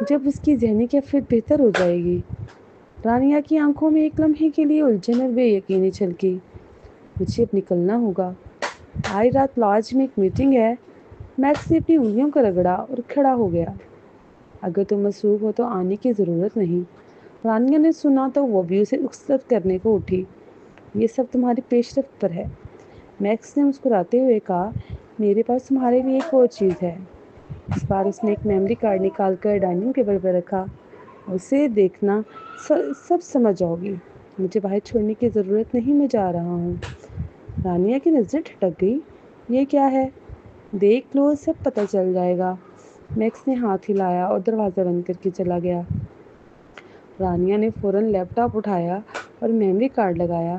جب اس کی ذہنی کیفیت بہتر ہو جائے گی۔ رانیہ کی آنکھوں میں ایک لمحے کے لیے الجھن اور بے یقینی چھلکی۔ مجھے اب نکلنا ہوگا، آج رات لاج میں ایک میٹنگ ہے۔ میکس نے اپنی انگلیوں کو رگڑا اور کھڑا ہو گیا۔ اگر تم مصروف ہو تو آنے کی ضرورت نہیں۔ رانیہ نے سنا تو وہ بھی اسے رخصت کرنے کو اٹھی۔ یہ سب تمہاری پیش رفت پر ہے، میکس نے مسکراتے ہوئے کہا۔ میرے پاس تمہارے لیے ایک اور چیز ہے۔ اس بار اس نے ایک میموری کارڈ نکال کر ڈائننگ ٹیبل پر رکھا۔ اسے دیکھنا سب سمجھ جاؤ گی۔ مجھے باہر چھوڑنے کی ضرورت نہیں، میں جا رہا ہوں۔ رانیہ کی نظر ٹھٹک گئی۔ یہ کیا ہے؟ دیکھ لو، سب پتہ چل جائے گا۔ میکس نے ہاتھ ہلایا اور دروازہ بند کر کے چلا گیا۔ رانیہ نے فوراً لیپ ٹاپ اٹھایا اور میموری کارڈ لگایا۔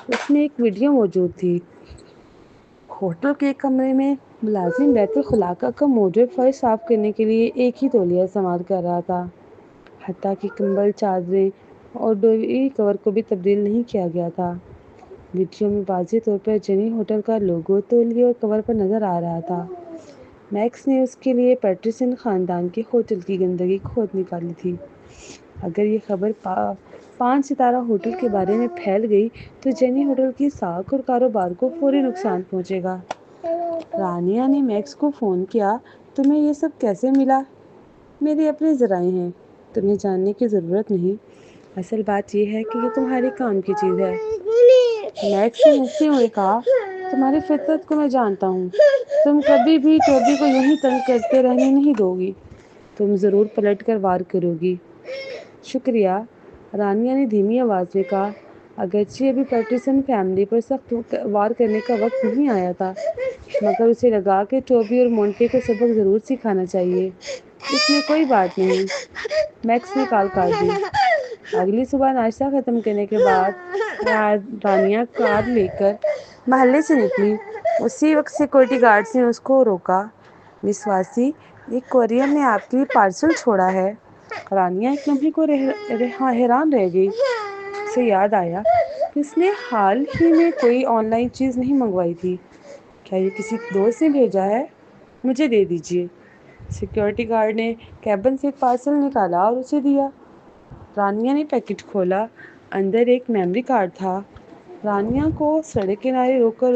اس میں ایک ویڈیو موجود تھی۔ ہوٹل کے کمرے میں ملازم بیت الخلاء کا کموڈ اور فرش صاف کرنے کے لیے ایک ہی تولیہ استعمال کر رہا تھا۔ حتیٰ کہ کمبل، چادریں اور ڈوری کور کو بھی تبدیل نہیں کیا گیا تھا۔ ویڈیو میں واضح طور پر جنی ہوٹل کا لوگو تولیے اور کور پر نظر آ رہا تھا۔ میکس نے اس کے لیے پیٹرسن خاندان کے ہوٹل کی گندگی کھود نکالی تھی۔ اگر یہ خبر 5 ستارہ ہوٹل کے بارے میں پھیل گئی تو جینی ہوٹل کی ساکھ اور کاروبار کو فوری نقصان پہنچے گا۔ رانیہ نے میکس کو فون کیا۔ تمہیں یہ سب کیسے ملا؟ میرے اپنے ذرائع ہیں، تمہیں جاننے کی ضرورت نہیں۔ اصل بات یہ ہے کہ یہ تمہارے کام کی چیز ہے۔ میکس نے ہنستے ہوئے کہا، تمہاری فطرت کو میں جانتا ہوں۔ تم کبھی بھی ٹوبی کو یوں ہی تنگ کرتے رہنے نہیں دو گی۔ تم ضرور پلٹ کر وار کرو گی۔ شکریہ، رانیہ نے دھیمی آواز میں کہا۔ اگرچہ ابھی پیٹرسن فیملی پر سخت وار کرنے کا وقت نہیں آیا تھا، مگر اسے لگا کہ ٹوبی اور مونٹے کو سبق ضرور سکھانا چاہیے۔ اس میں کوئی بات نہیں۔ میکس نے کال کاٹ دی۔ اگلی صبح ناشتہ ختم کرنے کے بعد رانیہ کار لے کر محلے سے نکلی۔ اسی وقت سیکورٹی گارڈز نے اس کو روکا۔ مس واسی، ایک کوریئر نے آپ کے لیے پارسل چھوڑا ہے۔ رانیہ ایک لمحے کو حیران رہ گئی۔ اسے یاد آیا کہ اس نے حال ہی میں کوئی آن لائن چیز نہیں منگوائی تھی۔ کیا یہ کسی دوست نے بھیجا ہے؟ مجھے دے دیجیے۔ سیکورٹی گارڈ نے کیبن سے ایک پارسل نکالا اور اسے دیا۔ رانیہ نے پیکٹ کھولا۔ اندر ایک میموری کارڈ تھا۔ رانیہ کو سڑک کنارے روک کر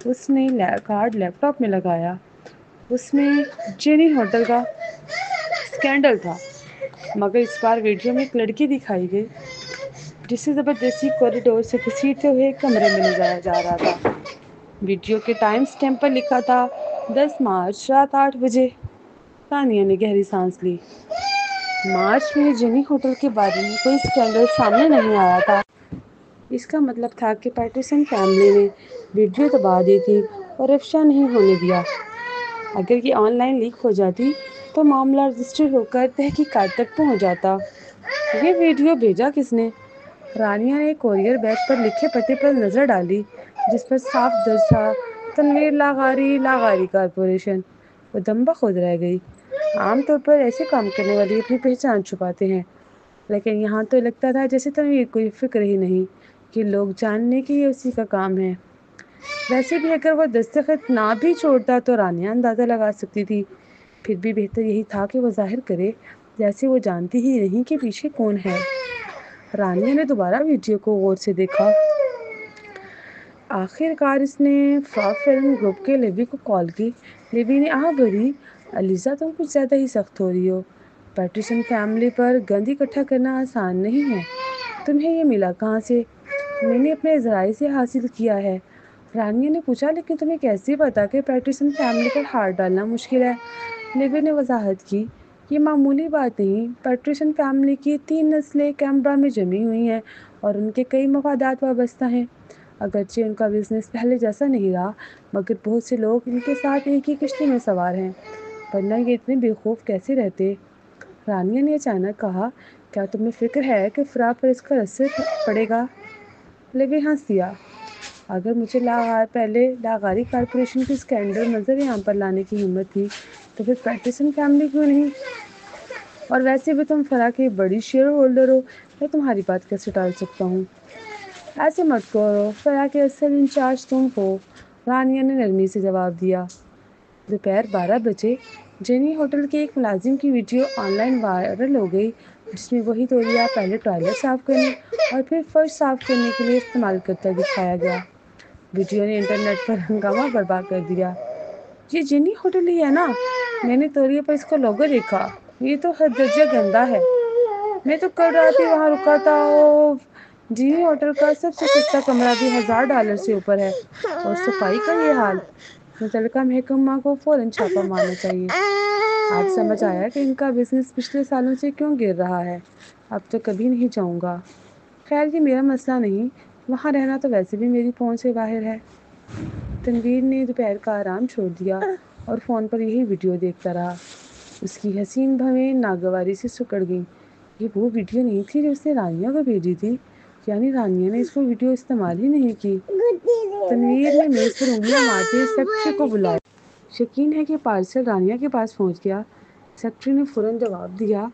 اس نے کارڈ لیپ ٹاپ میں لگایا۔ اس میں جینی ہوٹل کا اسکینڈل تھا، مگر اس بار ویڈیو میں ایک لڑکی دکھائی گئی جسے زبردستی کوریڈور سے گھسیٹتے ہوئے کمرے میں لے جایا جا رہا تھا۔ ویڈیو کے ٹائم سٹیمپ پر لکھا تھا 10 مارچ رات 8 بجے۔ رانیہ نے گہری سانس لی۔ مارچ میں جینی ہوٹل کے بارے میں کوئی اسکینڈل سامنے نہیں آیا تھا۔ اس کا مطلب تھا کہ پیٹرسن فیملی نے ویڈیو دبا دی تھی اور افشا نہیں ہونے دیا۔ اگر یہ آن لائن لیک ہو جاتی تو معاملہ رجسٹر ہو کر تحقیقات تک پہنچ جاتا۔ یہ ویڈیو بھیجا کس نے؟ رانیہ نے کوریئر بیگ پر لکھے پتے پر نظر ڈالی جس پر صاف درج تھا تنویر لاغاری کارپوریشن۔ وہ دم بخود رہ گئی۔ عام طور پر ایسے کام کرنے والے اپنی پہچان چھپاتے ہیں، لیکن یہاں تو لگتا تھا جیسے تنویر کو یہ فکر ہی نہیں کہ لوگ جاننے کہ یہ اسی کا کام ہے۔ ویسے بھی اگر وہ دستخط نہ بھی چھوڑتا تو رانیہ اندازہ لگا سکتی تھی۔ پھر بھی بہتر یہی تھا کہ وہ ظاہر کرے جیسے وہ جانتی ہی نہیں کہ پیچھے کون ہے۔ رانیہ نے دوبارہ ویڈیو کو غور سے دیکھا۔ آخر کار اس نے فراق فلم گروپ کے لیوی کو کال کی۔ لیوی نے آہ بھری، الیزا تم کچھ زیادہ ہی سخت ہو رہی ہو۔ پیٹرسن فیملی پر گند اکٹھا کرنا آسان نہیں ہے۔ تمہیں یہ ملا کہاں سے؟ میں نے اپنے ذرائع سے حاصل کیا ہے۔ رانیہ نے پوچھا، لیکن تمہیں کیسے پتا کہ پیٹرسن فیملی پر ہاتھ ڈالنا مشکل ہے؟ لیوی نے وضاحت کی، یہ معمولی بات نہیں۔ پیٹرسن فیملی کی 3 نسلیں کینبرا میں جمی ہوئی ہیں اور ان کے کئی مفادات وابستہ ہیں۔ اگرچہ ان کا بزنس پہلے جیسا نہیں رہا، مگر بہت سے لوگ ان کے ساتھ ایک ہی کشتی میں سوار ہیں، ورنہ یہ اتنے بے خوف کیسے رہتے؟ رانیہ نے اچانک کہا، کیا تمہیں فکر ہے کہ فرا پر اس کا اثر پڑے گا؟ لیوی ہنس دیا۔ اگر مجھے پہلے لاغاری کارپوریشن کی اسکینڈل نظر عام پر لانے کی ہمت تھی تو پھر پیٹرسن فیملی کیوں نہیں؟ اور ویسے بھی تم فرا کی بڑی شیئر ہولڈر ہو، میں تمہاری بات کیسے ٹال سکتا ہوں؟ ایسے مت کرو، فرا کے اصل انچارج تم ہو، رانیہ نے نرمی سے جواب دیا۔ دوپہر 12 بجے جینی ہوٹل کے ایک ملازم کی ویڈیو آن لائن وائرل ہو گئی، جس میں وہی تولیہ پہلے ٹوائلٹ صاف کرنے اور پھر فرش صاف کرنے کے لیے استعمال کرتا دکھایا گیا۔ ویڈیو نے انٹرنیٹ پر ہنگامہ برپا کر دیا۔ یہ جینی ہوٹل ہی ہے نا؟ میں نے تولیے پر اس کا لوگو دیکھا، یہ تو حد درجہ گندا ہے۔ میں تو کل رات ہی وہاں رکا تھا۔ جینی ہوٹل کا سب سے سستا کمرہ بھی $1000 سے اوپر ہے، اور صفائی کا یہ حال! متعلقہ محکمہ کو فوراً چھاپہ مارنا چاہیے۔ آج سمجھ آیا کہ ان کا بزنس پچھلے سالوں سے کیوں گر رہا ہے۔ اب تو کبھی نہیں جاؤں گا۔ خیر یہ میرا مسئلہ نہیں، وہاں رہنا تو ویسے بھی میری پہنچ سے باہر ہے۔ تنویر نے دوپہر کا آرام چھوڑ دیا اور فون پر یہی ویڈیو دیکھتا رہا۔ اس کی حسین بھویں ناگواری سے سکڑ گئیں۔ یہ وہ ویڈیو نہیں تھی جو اس نے رانیہ کو بھیجی تھی، یعنی رانیہ نے اس کو ویڈیو استعمال ہی نہیں کی۔ تنویر نے میز پر انگلیاں مارتے سیکرٹری کو بلایا۔ یقین ہے کہ پارسل رانیہ کے پاس پہنچ گیا۔ سیکرٹری نے فوراً جواب دیا،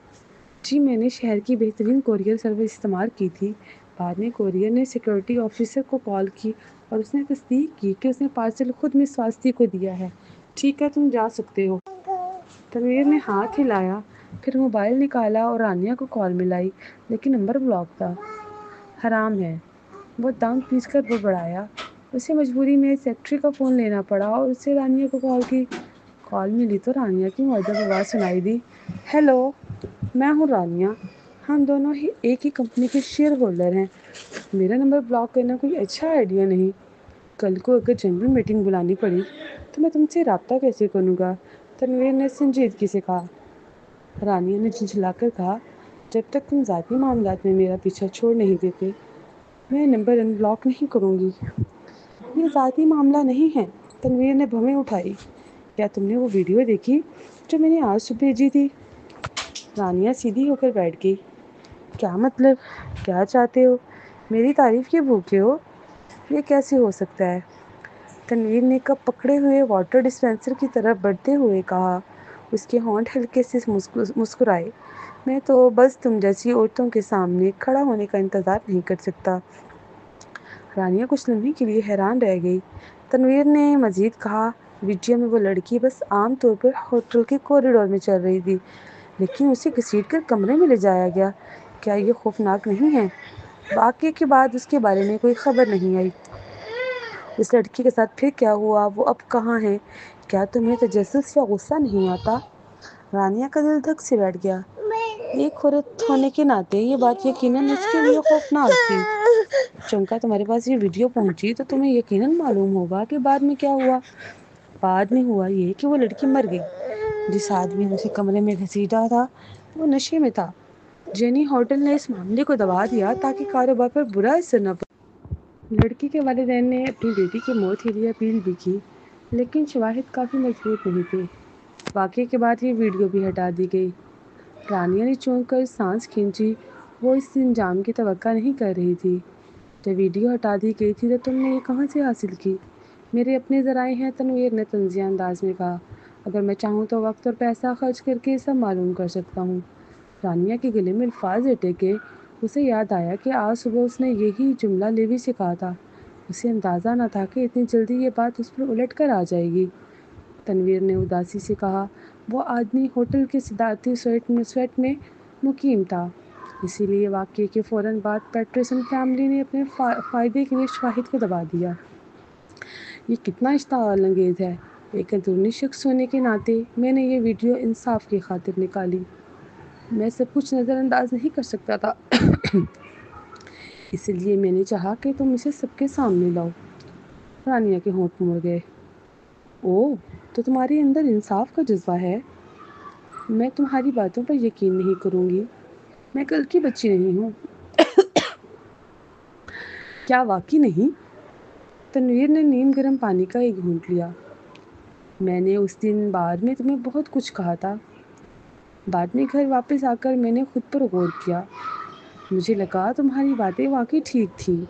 جی میں نے شہر کی بہترین کوریئر سروس استعمال کی تھی۔ بعد میں کوریئر نے سیکورٹی آفیسر کو کال کی اور اس نے تصدیق کی کہ اس نے پارسل خود مس واسطی کو دیا ہے۔ ٹھیک ہے تم جا سکتے ہو۔ تنویر نے ہاتھ ہلایا، پھر موبائل نکالا اور رانیہ کو کال ملائی، لیکن نمبر بلاک تھا۔ حرام ہے، وہ دانت پیس کر بڑبڑایا۔ اسے مجبوری میں سیکرٹری کا فون لینا پڑا اور اس سے رانیہ کو کال کی۔ کال ملی تو رانیہ کی مؤدب آواز سنائی دی، ہیلو میں ہوں رانیہ، ہم دونوں ہی ایک ہی کمپنی کے شیئر ہولڈر ہیں۔ میرا نمبر بلاک کرنا کوئی اچھا آئیڈیا نہیں۔ کل کو اگر جنرل میٹنگ بلانی پڑی تو میں تم سے رابطہ کیسے کروں گا؟ تنویر نے سنجیدگی سے کہا۔ رانیہ نے جھنجھلا کر کہا، جب تک تم ذاتی معاملات میں میرا پیچھا چھوڑ نہیں دیتے میں نمبر ان بلاک نہیں کروں گی۔ یہ ذاتی معاملہ نہیں ہے۔ تنویر نے بھویں اٹھائی، کیا تم نے وہ ویڈیو دیکھی جو میں نے آج صبح بھیجی تھی؟ رانیہ سیدھی ہو کر بیٹھ گئی۔ کیا مطلب؟ کیا چاہتے ہو؟ میری تعریف کے بھوکے ہو؟ یہ کیسے ہو سکتا ہے؟ تنویر نے کپ پکڑے ہوئے واٹر ڈسپنسر کی طرف بڑھتے ہوئے کہا۔ اس کے ہونٹ ہلکے سے مسکرائے، میں تو بس تم جیسی عورتوں کے سامنے کھڑا ہونے کا انتظار نہیں کر سکتا۔ رانیہ کچھ لمحے کے لیے حیران رہ گئی۔ تنویر نے مزید کہا، ویڈیو میں وہ لڑکی بس عام طور پر ہوٹل کے کوریڈور میں چل رہی تھی، لیکن اسے گھسیٹ کر کمرے میں لے جایا گیا۔ کیا یہ خوفناک نہیں ہے؟ واقعے کے بعد اس کے بارے میں کوئی خبر نہیں آئی۔ اس لڑکی کے ساتھ پھر کیا ہوا؟ وہ اب کہاں ہے؟ کیا تمہیں تجسس یا غصہ نہیں آتا؟ رانیہ کا دل دھک سے بیٹھ گیا۔ ایک عورت ہونے کے ناطے یہ بات یقیناً اس کے لیے خوفناک تھی۔ چونکہ تمہارے پاس یہ ویڈیو پہنچی تو تمہیں یقیناً معلوم ہوگا کہ بعد میں کیا ہوا۔ بعد میں ہوا یہ کہ وہ لڑکی مر گئی۔ جس آدمی نے اسے کمرے میں گھسیٹا تھا وہ نشے میں تھا۔ جینی ہوٹل نے اس معاملے کو دبا دیا تاکہ کاروبار پر برا اثر نہ پڑے۔ لڑکی کے والدین نے اپنی بیٹی کی موت کے لیے اپیل بھی کی، لیکن شواہد کافی مضبوط نہیں تھے۔ واقعے کے بعد یہ ویڈیو بھی ہٹا دی گئی۔ رانیہ نے چونک کر سانس کھینچی، وہ اس انجام کی توقع نہیں کر رہی تھی۔ جب ویڈیو ہٹا دی گئی تھی تو تم نے یہ کہاں سے حاصل کی؟ میرے اپنے ذرائع ہیں، تنویر نے طنزیہ انداز میں کہا۔ اگر میں چاہوں تو وقت اور پیسہ خرچ کر کے سب معلوم کر سکتا ہوں۔ رانیہ کے گلے میں الفاظ اٹکے۔ اسے یاد آیا کہ آج صبح اس نے یہی جملہ لیوی سے کہا تھا۔ اسے اندازہ نہ تھا کہ اتنی جلدی یہ بات اس پر الٹ کر آ جائے گی۔ تنویر نے اداسی سے کہا، وہ آدمی ہوٹل کے صدارتی سویٹ میں مقیم تھا، اسی لیے واقعے کے فوراً بعد پیٹرسن فیملی نے اپنے فائدے کے لیے شواہد کو دبا دیا۔ یہ کتنا اشتعال انگیز ہے۔ ایک اندرونی شخص ہونے کے ناطے میں نے یہ ویڈیو انصاف کی خاطر نکالی۔ میں سب کچھ نظر انداز نہیں کر سکتا تھا، اس لیے میں نے چاہا کہ تم اسے سب کے سامنے لاؤ۔ رانیہ کے ہونٹ مڑ گئے۔ اوہ، تو تمہارے اندر انصاف کا جذبہ ہے۔ میں تمہاری باتوں پر یقین نہیں کروں گی۔ میں کل کی بچی نہیں ہوں۔ کیا واقعی نہیں؟ تنویر نے نیم گرم پانی کا ایک گھونٹ لیا۔ میں نے اس دن بار میں تمہیں بہت کچھ کہا تھا۔ بعد میں گھر واپس آ کر میں نے خود پر غور کیا۔ مجھے لگا تمہاری باتیں واقعی ٹھیک تھیں،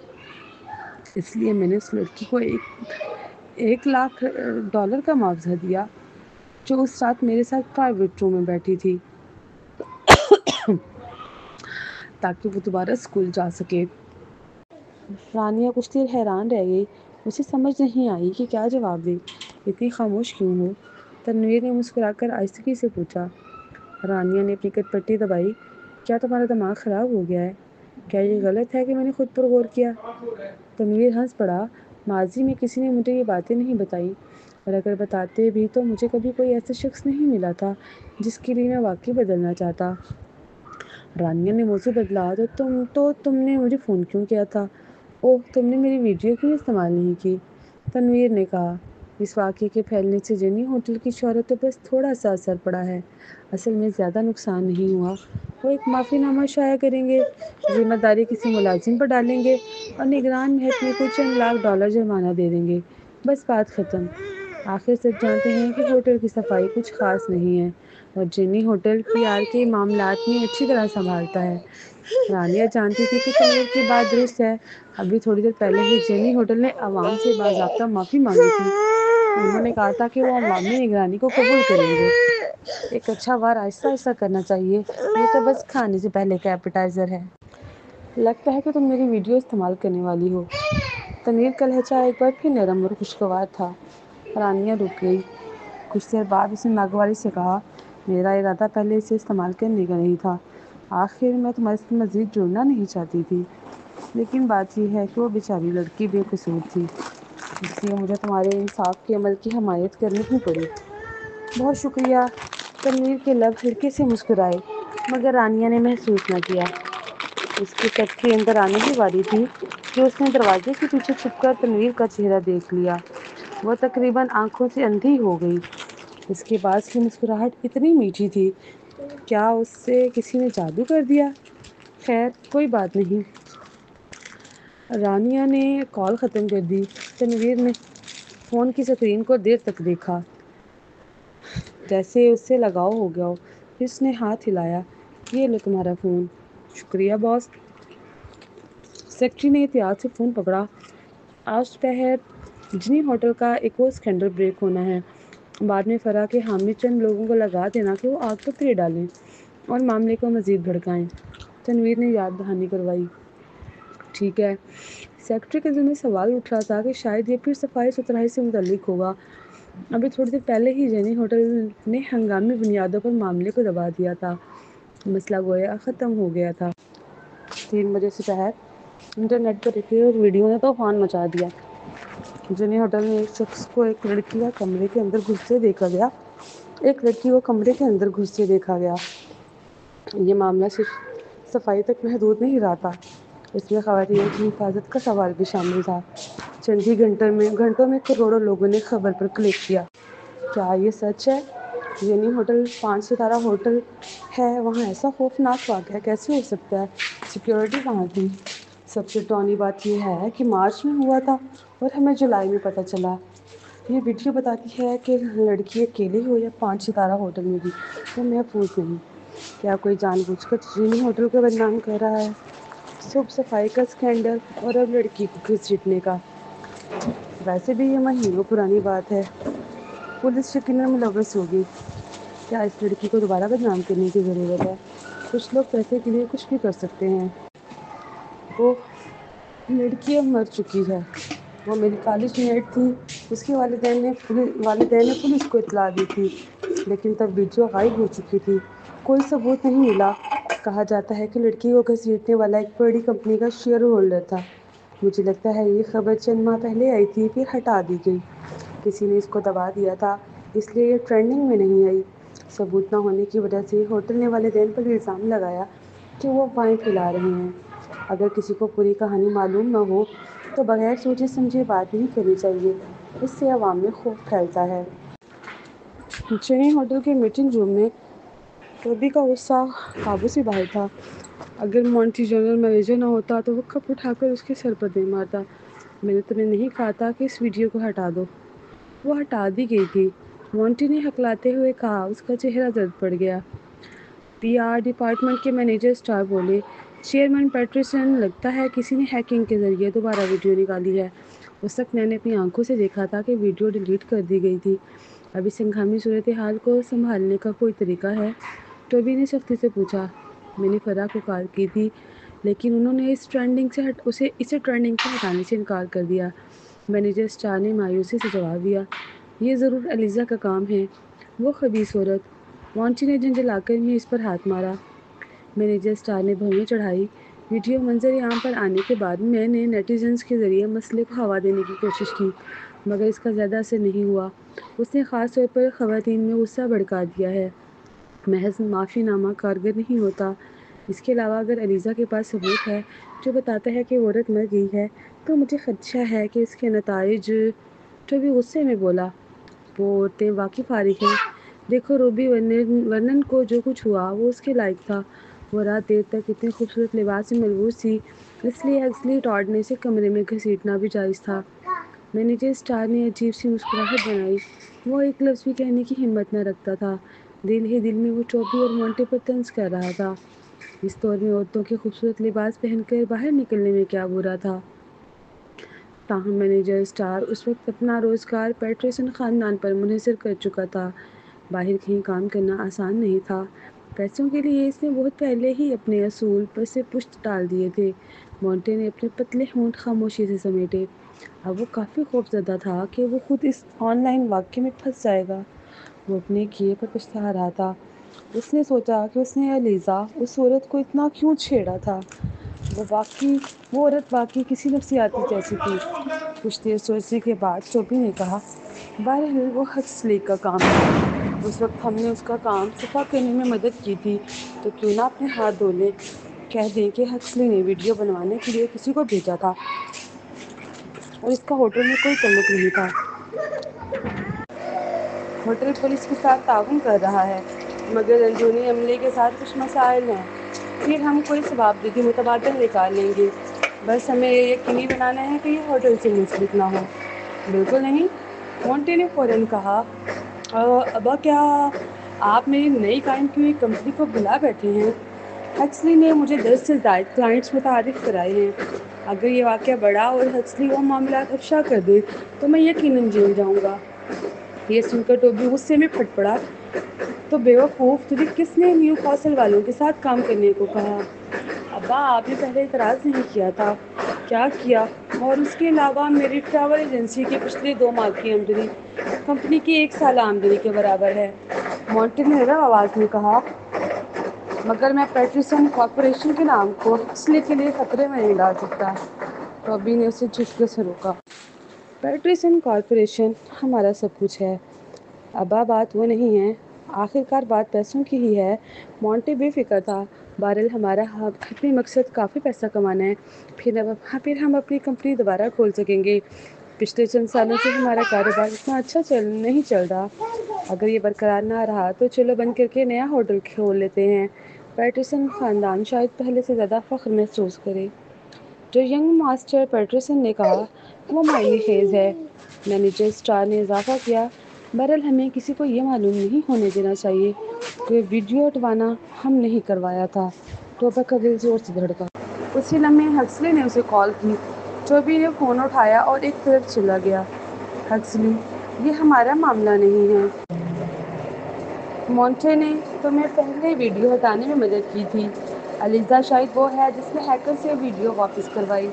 اس لیے میں نے اس لڑکی کو $1,00,000 کا معاوضہ دیا جو اس رات میرے ساتھ پرائیویٹ روم میں بیٹھی تھی، تاکہ وہ دوبارہ اسکول جا سکے۔ رانیہ کچھ دیر حیران رہ گئی۔ اسے سمجھ نہیں آئی کہ کیا جواب دے۔ اتنی خاموش کیوں ہو؟ تنویر نے مسکرا کر آہستگی سے پوچھا۔ رانیہ نے اپنی کٹ پٹی دبائی۔ کیا تمہارا دماغ خراب ہو گیا ہے؟ کیا یہ غلط ہے کہ میں نے خود پر غور کیا؟ تنویر ہنس پڑا۔ ماضی میں کسی نے مجھے یہ باتیں نہیں بتائی، اور اگر بتاتے بھی تو مجھے کبھی کوئی ایسا شخص نہیں ملا تھا جس کے لیے میں واقعی بدلنا چاہتا۔ رانیہ نے موضوع بدلا۔ تو تم نے مجھے فون کیوں کیا تھا؟ اوہ، تم نے میری ویڈیو کیوں استعمال نہیں کی؟ تنویر نے کہا۔ اس واقعے کے پھیلنے سے جینی ہوٹل کی شہرت پر بس تھوڑا سا اثر پڑا ہے، اصل میں زیادہ نقصان نہیں ہوا۔ وہ ایک معافی نامہ شائع کریں گے، ذمہ داری کسی ملازم پر ڈالیں گے اور نگران محکمے کو چند $1,00,000 جرمانہ دے دیں گے، بس بات ختم۔ آخر سب جانتے ہیں کہ ہوٹل کی صفائی کچھ خاص نہیں ہے، اور جینی ہوٹل PR کے معاملات میں اچھی طرح سنبھالتا ہے۔ رانیہ جانتی تھی کہ تنویر کی بات درست ہے۔ ابھی تھوڑی دیر پہلے ہی جینی ہوٹل نے عوام سے باضابطہ معافی مانگی تھی۔ انہوں نے کہا تھا کہ وہ عوامی نگرانی کو قبول کریں گے۔ ایک اچھا وار آہستہ آہستہ کرنا چاہیے، یہ تو بس کھانے سے پہلے کا ایپیٹائزر ہے۔ لگتا ہے کہ تم میری ویڈیو استعمال کرنے والی ہو۔ تنویر کا لہجہ ایک بار پھر نرم اور خوشگوار تھا۔ رانیہ رک گئی۔ کچھ دیر بعد اس نے ناگواری سے کہا، میرا ارادہ پہلے اسے استعمال کرنے کا نہیں تھا۔ آخر میں تمہارے ساتھ مزید جڑنا نہیں چاہتی تھی، لیکن بات یہ ہے کہ وہ بیچاری لڑکی بے قصور تھی، اس لیے مجھے تمہارے انصاف کے عمل کی حمایت کرنی ہی پڑی۔ بہت شکریہ۔ تنویر کے لب ہلکے سے مسکرائے، مگر رانیہ نے محسوس نہ کیا۔ اس کے سب کے اندر آنے کی باری تھی کہ اس نے دروازے کے پیچھے چھپ کر تنویر کا چہرہ دیکھ لیا۔ وہ تقریباً آنکھوں سے اندھی ہو گئی۔ اس کے پاس کی مسکراہٹ اتنی میٹھی تھی، کیا اس سے کسی نے جادو کر دیا؟ خیر، کوئی بات نہیں۔ رانیہ نے کال ختم کر دی۔ تنویر نے فون کی سکرین کو دیر تک دیکھا، جیسے اس سے لگاؤ ہو گیا ہو۔ پھر اس نے ہاتھ ہلایا۔ یہ لو تمہارا فون۔ شکریہ باس۔ سیکرٹری نے احتیاط سے فون پکڑا۔ آج دوپہر جینی ہوٹل کا ایک اور اسکینڈل بریک ہونا ہے۔ بعد میں فرح کے حامی چند لوگوں کو لگا دینا کہ وہ آگ پتھری ڈالیں اور معاملے کو مزید بھڑکائیں۔ تنویر نے یاد دہانی کروائی۔ ٹھیک ہے۔ سیکرٹری کے دل میں سوال اٹھ رہا تھا کہ شاید یہ پھر صفائی ستھرائی سے متعلق ہوگا۔ ابھی تھوڑی دیر پہلے ہی جینی ہوٹل نے ہنگامی بنیادوں پر معاملے کو دبا دیا تھا۔ مسئلہ گویا ختم ہو گیا تھا۔ 3 بجے سے پہر انٹرنیٹ پر ایک ویڈیو نے طوفان مچا دیا۔ جینی ہوٹل میں ایک شخص کو ایک لڑکی کو کمرے کے اندر گھستے دیکھا گیا۔ یہ معاملہ صرف صفائی تک محدود نہیں رہا تھا، اس میں خواتین کی حفاظت کا سوال بھی شامل تھا۔ چند ہی گھنٹوں میں کروڑوں لوگوں نے خبر پر کلک کیا۔ کیا یہ سچ ہے؟ جینی ہوٹل 5 ستارہ ہوٹل ہے، وہاں ایسا خوفناک واقعہ کیسے ہو سکتا ہے؟ سیکیورٹی کہاں تھی؟ سب سے ڈراؤنی بات یہ ہے کہ مارچ میں ہوا تھا اور ہمیں جولائی میں پتہ چلا۔ یہ ویڈیو بتاتی ہے کہ لڑکی اکیلی ہو یا 5 ستارہ ہوٹل میں بھی، وہ محفوظ نہیں۔ کیا کوئی جان بوجھ کر جینی ہوٹل کو بدنام کر رہا ہے؟ صبح صفائی کا اسکینڈل اور اب لڑکی کو گھسیٹنے کا۔ ویسے بھی یہ مہینوں پرانی بات ہے، پولیس یقیناً ملوث ہوگی۔ کیا اس لڑکی کو دوبارہ بدنام کرنے کی ضرورت ہے؟ کچھ لوگ پیسے کے لیے کچھ بھی کر سکتے ہیں۔ اوہ، لڑکی اب مر چکی ہے۔ وہ میری کالج میٹ تھی۔ اس کے والدین نے پولیس کو اطلاع دی تھی، لیکن تب ویڈیو غائب ہو چکی تھی۔ کوئی ثبوت نہیں ملا۔ کہا جاتا ہے کہ لڑکی کو گھسیٹنے والا ایک بڑی کمپنی کا شیئر ہولڈر تھا۔ مجھے لگتا ہے یہ خبر چند ماہ پہلے آئی تھی، پھر ہٹا دی گئی۔ کسی نے اس کو دبا دیا تھا، اس لیے یہ ٹرینڈنگ میں نہیں آئی۔ ثبوت نہ ہونے کی وجہ سے ہوٹل نے والدین پر الزام لگایا کہ وہ افواہیں پھیلا رہے ہیں۔ اگر کسی کو پوری کہانی معلوم نہ ہو تو بغیر سوچے سمجھے بات نہیں کرنی چاہیے، اس سے عوام میں خوف پھیلتا ہے۔ جینی ہوٹل کے میٹنگ روم میں ٹوبی کا غصہ قابو سے باہر تھا۔ اگر مونٹی جنرل مینیجر نہ ہوتا تو وہ کپ اٹھا کر اس کے سر پر دے مارتا۔ میں نے تمہیں نہیں کہا تھا کہ اس ویڈیو کو ہٹا دو؟ وہ ہٹا دی گئی تھی، مونٹی نے ہکلاتے ہوئے کہا۔ اس کا چہرہ زرد پڑ گیا۔ PR ڈپارٹمنٹ کے مینیجر اسٹار بولے، چیئرمین پیٹرسن، لگتا ہے کسی نے ہیکنگ کے ذریعے دوبارہ ویڈیو نکالی ہے۔ اس وقت میں نے اپنی آنکھوں سے دیکھا تھا کہ ویڈیو ڈیلیٹ کر دی گئی تھی۔ اب اس ہنگامی صورتحال کو سنبھالنے کا کوئی طریقہ ہے؟ ٹوبی نے سختی سے پوچھا۔ میں نے فرح کو کال کی تھی، لیکن انہوں نے اسے ٹرینڈنگ سے ہٹانے سے انکار کر دیا۔ مینیجر اسٹار نے مایوسی سے جواب دیا، یہ ضرور ایلیزا کا کام ہے۔ وہ خبیث عورت۔ مونٹی نے جھنجھلا کر میں اس پر ہاتھ مارا۔ مینیجر اسٹار نے بھویں چڑھائی۔ ویڈیو منظر عام پر آنے کے بعد میں نے نیٹیزنز کے ذریعے مسئلے کو ہوا دینے کی کوشش کی، مگر اس کا زیادہ اثر نہیں ہوا۔ اس نے خاص طور پر خواتین میں غصہ بھڑکا دیا ہے۔ محض معافی نامہ کارگر نہیں ہوتا۔ اس کے علاوہ اگر الیزا کے پاس ثبوت ہے جو بتاتا ہے کہ وہ عورت مر گئی ہے تو مجھے خدشہ ہے کہ اس کے نتائج۔ ٹوبی غصے میں بولا، وہ عورتیں واقعی فارغ ہیں۔ دیکھو روبی ورنن کو جو کچھ ہوا وہ اس کے لائق تھا۔ وہ رات دیر تک اتنے خوبصورت لباس میں ملبوس تھی، اس لیے ہکسلی ٹاڈ نے اسے کمرے میں گھسیٹنا بھی جائز تھا۔ مینیجر اسٹار نے عجیب سی مسکراہٹ بنائی۔ وہ ایک لفظ بھی کہنے کی ہمت نہ رکھتا تھا۔ دل ہی دل میں وہ ٹوبی اور مونٹی پر طنز کر رہا تھا۔ اس دور میں عورتوں کے خوبصورت لباس پہن کر باہر نکلنے میں کیا برا تھا؟ تاہم مینیجر اسٹار اس وقت اپنا روزگار پیٹرسن خاندان پر منحصر کر چکا تھا۔ باہر کہیں کام کرنا آسان نہیں تھا۔ پیسوں کے لیے اس نے بہت پہلے ہی اپنے اصول پر سے پشت ڈال دیے تھے۔ مونٹی نے اپنے پتلے ہونٹ خاموشی سے سمیٹے۔ اب وہ کافی خوفزدہ تھا کہ وہ خود اس آن لائن واقعے میں پھنس جائے گا۔ وہ اپنے کیے پر پچھتا رہا تھا۔ اس نے سوچا کہ اس نے الیزا اس عورت کو اتنا کیوں چھیڑا تھا۔ وہ عورت واقعی کسی نفسیاتی جیسی تھی۔ کچھ دیر سوچنے کے بعد ٹوبی نے کہا، بہرحال وہ ہکسلی کا کام ہے۔ اس وقت ہم نے اس کا کام صفا کرنے میں مدد کی تھی، تو کیوں نہ اپنے ہاتھ دھو لیں۔ کہہ دیں کہ ہکسلی نے ویڈیو بنوانے کے لیے کسی کو بھیجا تھا اور اس کا ہوٹل میں کوئی تعلق نہیں تھا۔ ہوٹل پولیس کے ساتھ تعاون کر رہا ہے، مگر اندرونی عملے کے ساتھ کچھ مسائل ہیں۔ پھر ہم کوئی ثوابدیدی متبادل نکال لیں گے۔ بس ہمیں یہ یقینی بنانا ہے کہ یہ ہوٹل سے منسلک نہ ہو۔ بالکل نہیں، مونٹی نے فوراً کہا۔ ابا کیا آپ میری نئی قائم کی ہوئی کمپنی کو بھلا بیٹھے ہیں؟ ہکسلی نے مجھے 10 سے زائد کلائنٹس متعارف کرائے ہیں۔ اگر یہ واقعہ بڑا اور ہکسلی وہ معاملات افشا کر دے تو میں یقیناً جیل جاؤں گا۔ یہ سن کر ٹوبی غصے میں پھٹ پڑا۔ تو بیوقوف، تجھے کس نے نیو کاسل والوں کے ساتھ کام کرنے کو کہا؟ ابا آپ نے پہلے اعتراض نہیں کیا تھا۔ کیا کیا؟ اور اس کے علاوہ میری ٹریول ایجنسی کی پچھلے 2 ماہ کی آمدنی کمپنی کی 1 سالہ آمدنی کے برابر ہے، مونٹی نے نرم آواز میں کہا۔ مگر میں پیٹرسن کارپوریشن کے نام کو ہکسلی کے لیے خطرے میں نہیں ڈال سکتا۔ ٹوبی نے اسے جھٹکے سے روکا۔ پیٹرسن کارپوریشن ہمارا سب کچھ ہے ابا، بات وہ نہیں ہے۔ آخر کار بات پیسوں کی ہی ہے۔ مونٹی بے فکر تھا۔ بہرحال ہمارا حتمی مقصد کافی پیسہ کمانا ہے، پھر ہم اپنی کمپنی دوبارہ کھول سکیں گے۔ پچھلے چند سالوں سے ہمارا کاروبار اتنا اچھا نہیں چل رہا۔ اگر یہ برقرار نہ رہا تو چلو بند کر کے نیا ہوٹل کھول لیتے ہیں۔ پیٹرسن خاندان شاید پہلے سے زیادہ فخر محسوس کرے۔ جو ینگ ماسٹر پیٹرسن نے کہا، وہ معنی خیز ہے۔ مینیجر اسٹار نے اضافہ کیا۔ بہرحال ہمیں کسی کو یہ معلوم نہیں ہونے دینا چاہیے کہ ویڈیو ہٹوانا ہم نہیں کروایا تھا۔ ٹوبی کا دل زور سے دھڑکا۔ اسی لمحے ہکسلی نے اسے کال کی۔ ٹوبی نے فون اٹھایا اور ایک طرف چلا گیا۔ ہکسلی، یہ ہمارا معاملہ نہیں ہے۔ مونٹی نے تمہیں پہلے ویڈیو ہٹانے میں مدد کی تھی۔ الیزا شاید وہ ہے جس نے ہیکر سے ویڈیو واپس کروائی۔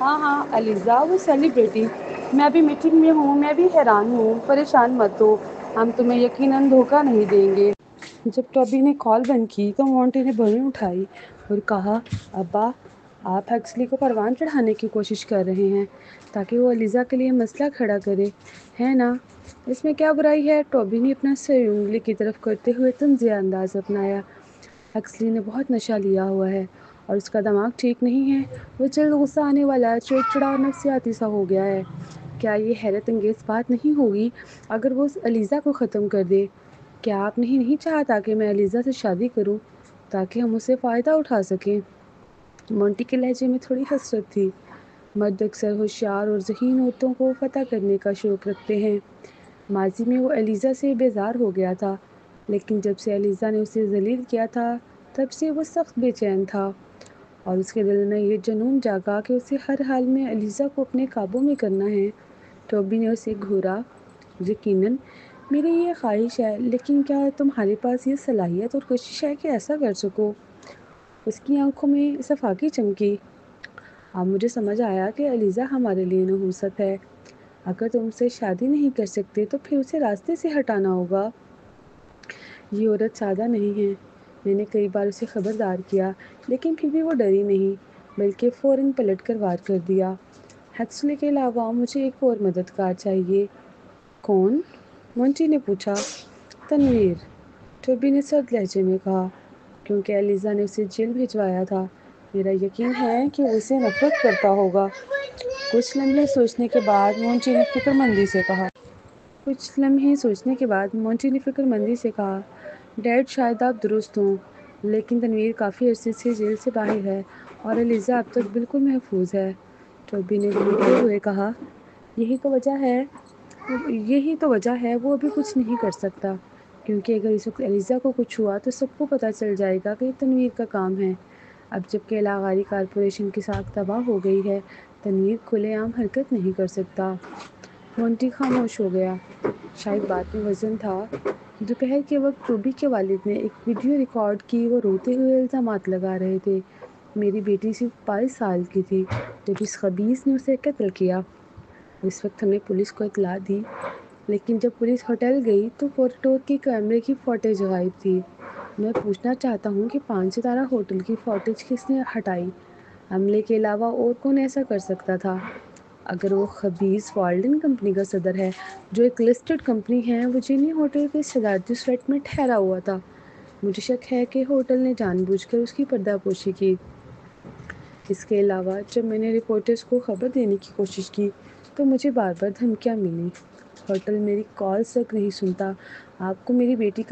ہاں، الیزا، وہ سیلیبریٹی۔ میں ابھی میٹنگ میں ہوں، میں بھی حیران ہوں۔ پریشان مت ہو، ہم تمہیں یقیناً دھوکہ نہیں دیں گے۔ جب ٹوبی نے کال بند کی تو مونٹی نے بھویں اٹھائی اور کہا، ابا، آپ ہکسلی کو پروان چڑھانے کی کوشش کر رہے ہیں تاکہ وہ الیزا کے لیے مسئلہ کھڑا کرے، ہے نا؟ اس میں کیا برائی ہے؟ ٹوبی نے اپنا سر انگلی کی طرف کرتے ہوئے طنزیہ انداز اپنایا۔ ہکسلی نے بہت نشہ لیا ہوا ہے اور اس کا دماغ ٹھیک نہیں ہے۔ وہ جلد غصہ آنے والا، چڑچڑا اور نفسیاتی سا ہو گیا ہے۔ کیا یہ حیرت انگیز بات نہیں ہوگی اگر وہ اس الیزا کو ختم کر دے؟ کیا آپ نہیں چاہتا کہ میں الیزا سے شادی کروں تاکہ ہم اسے فائدہ اٹھا سکیں؟ مونٹی کے لہجے میں تھوڑی حسرت تھی۔ مرد اکثر ہوشیار اور ذہین عورتوں کو فتح کرنے کا شوق رکھتے ہیں۔ ماضی میں وہ الیزا سے بیزار ہو گیا تھا، لیکن جب سے الیزا نے اسے ذلیل کیا تھا تب سے وہ سخت بے چین تھا، اور اس کے دل میں یہ جنون جاگا کہ اسے ہر حال میں الیزا کو اپنے قابو میں کرنا ہے۔ ٹوبی نے اسے گھورا۔ یقیناً میری یہ خواہش ہے، لیکن کیا تمہارے پاس یہ صلاحیت اور کوشش ہے کہ ایسا کر سکو؟ اس کی آنکھوں میں صفاقی چمکی۔ اب مجھے سمجھ آیا کہ الیزا ہمارے لیے نحوست ہے۔ اگر تم اس سے شادی نہیں کر سکتے تو پھر اسے راستے سے ہٹانا ہوگا۔ یہ عورت سادہ نہیں ہے۔ میں نے کئی بار اسے خبردار کیا، لیکن پھر بھی وہ ڈری نہیں، بلکہ فوراً پلٹ کر وار کر دیا۔ ہیکسلے کے علاوہ مجھے ایک اور مددگار چاہیے۔ کون؟ مونٹی نے پوچھا۔ تنویر، ٹوبی نے سرد لہجے میں کہا، کیونکہ ایلیزا نے اسے جیل بھجوایا تھا۔ میرا یقین ہے کہ وہ اسے نفرت کرتا ہوگا۔ کچھ لمحے سوچنے کے بعد مونٹی نے فکر مندی سے کہا، ڈیڈ، شاید آپ درست ہوں، لیکن تنویر کافی عرصے سے جیل سے باہر ہے اور ایلیزا اب تک بالکل محفوظ ہے۔ ٹوبی نے گھونتے ہوئے کہا، یہی تو وجہ ہے وہ ابھی کچھ نہیں کر سکتا، کیونکہ اگر اس وقت ایلیزا کو کچھ ہوا تو سب کو پتہ چل جائے گا کہ یہ تنویر کا کام ہے۔ اب جب کہ علاقائی کارپوریشن کی ساکھ تباہ ہو گئی ہے، تنویر کھلے عام حرکت نہیں کر سکتا۔ مونٹی خاموش ہو گیا۔ شاید بات میں وزن تھا۔ دوپہر کے وقت ٹوبی کے والد نے ایک ویڈیو ریکارڈ کی۔ وہ روتے ہوئے الزامات لگا رہے تھے، میری بیٹی صرف 22 سال کی تھی جب اس خبیث نے اسے قتل کیا۔ اس وقت ہم نے پولیس کو اطلاع دی، لیکن جب پولیس ہوٹل گئی تو کوریڈور کے کیمرے کی فوٹیج غائب تھی۔ میں پوچھنا چاہتا ہوں کہ 5 ستارہ ہوٹل کی فوٹیج کس نے ہٹائی؟ عملے کے علاوہ اور کون ایسا کر سکتا تھا؟ اگر وہ خبیث والڈن کمپنی کا صدر ہے، جو ایک لسٹڈ کمپنی ہے، وہ جینی ہوٹل کے صدارتی سویٹ میں ٹھہرا ہوا تھا، مجھے شک ہے کہ ہوٹل نے جان بوجھ کر اس کی پردہ پوشی کی۔ اس کے علاوہ جب میں نے رپورٹرز کو خبر دینے کی کوشش کی تو مجھے بار بار دھمکیاں ملیں۔ ہوٹل میری کالز تک نہیں سنتا۔ آپ کو میری بیٹی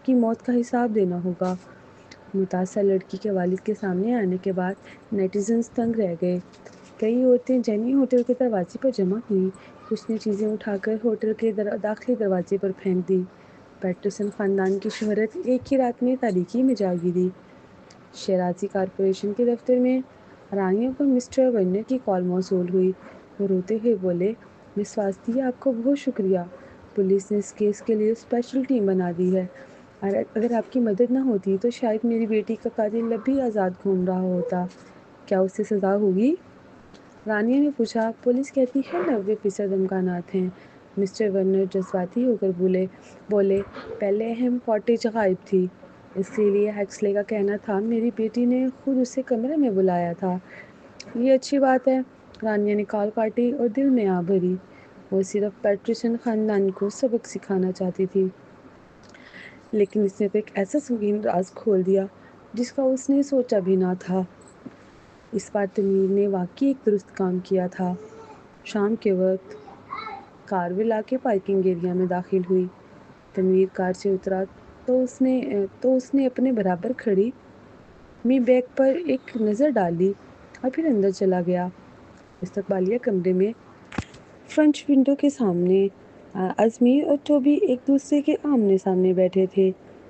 کی موت کا حساب دینا ہوگا۔ متاثرہ لڑکی کے والد کے سامنے آنے کے بعد نیٹیزنز تنگ رہ گئے۔ کئی عورتیں جینی ہوٹل کے دروازے پر جمع ہوئیں۔ کچھ نے چیزیں اٹھا کر ہوٹل کے داخلی دروازے پر پھینک دیں۔ پیٹرسن خاندان کی شہرت ایک ہی رات میں تاریکی میں جا گری۔ شیرازی کارپوریشن کے دفتر میں رانیہ کو مسٹر ورنر کی کال موصول ہوئی۔ وہ روتے ہوئے بولے، مس واستی، آپ کا بہت شکریہ۔ پولیس نے اس کیس کے لیے اسپیشل ٹیم بنا دی ہے۔ اگر آپ کی مدد نہ ہوتی تو شاید میری بیٹی کا قاتل اب بھی آزاد گھوم رہا ہوتا۔ کیا اسے سزا ہوگی؟ رانیہ نے پوچھا۔ پولیس کہتی ہے 90% امکانات ہیں۔ مسٹر ورنر جذباتی ہو کر بولے، پہلے اہم فوٹیج غائب تھی، اس لیے ہیکسلے کا کہنا تھا میری بیٹی نے خود اسے کمرے میں بلایا تھا۔ یہ اچھی بات ہے۔ رانیہ نے کال کاٹی اور دل میں آہ بھری۔ وہ صرف پیٹرسن خاندان کو سبق سکھانا چاہتی تھی، لیکن اس نے تو ایک ایسا سنگین راز کھول دیا جس کا اس نے سوچا بھی نہ تھا۔ اس بار تنویر نے واقعی ایک درست کام کیا تھا۔ شام کے وقت کار ولا کے پارکنگ ایریا میں داخل ہوئی۔ تنویر کار سے اترا تو اس نے اپنے برابر کھڑی می بیگ پر ایک نظر ڈالی اور پھر اندر چلا گیا۔ استقبالیہ کمرے میں فرنچ ونڈو کے سامنے ازمیر اور ٹوبی ایک دوسرے کے آمنے سامنے بیٹھے تھے۔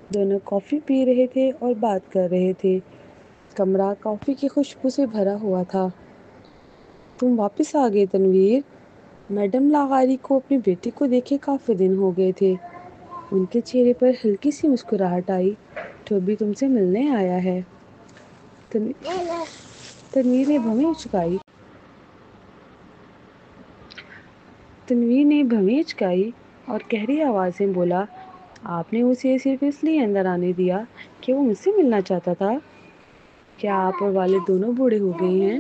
دونوں کافی پی رہے تھے اور بات کر رہے تھے۔ کمرہ کافی کی خوشبو سے بھرا ہوا تھا۔ تم واپس آ گئے تنویر؟ میڈم لاغاری کو اپنی بیٹی کو دیکھے کافی دن ہو گئے تھے۔ ان کے چہرے پر ہلکی سی مسکراہٹ آئی۔ ٹوبی تم سے ملنے آیا ہے۔ تنویر نے بھویں چکائی اور گہری آواز میں بولا، آپ نے اسے صرف اس لیے اندر آنے دیا کہ وہ مجھ سے ملنا چاہتا تھا؟ کیا آپ اور والد دونوں بوڑھے ہو گئے ہیں؟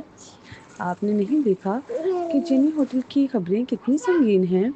آپ نے نہیں دیکھا کہ جینی ہوٹل کی خبریں کتنی سنگین ہیں؟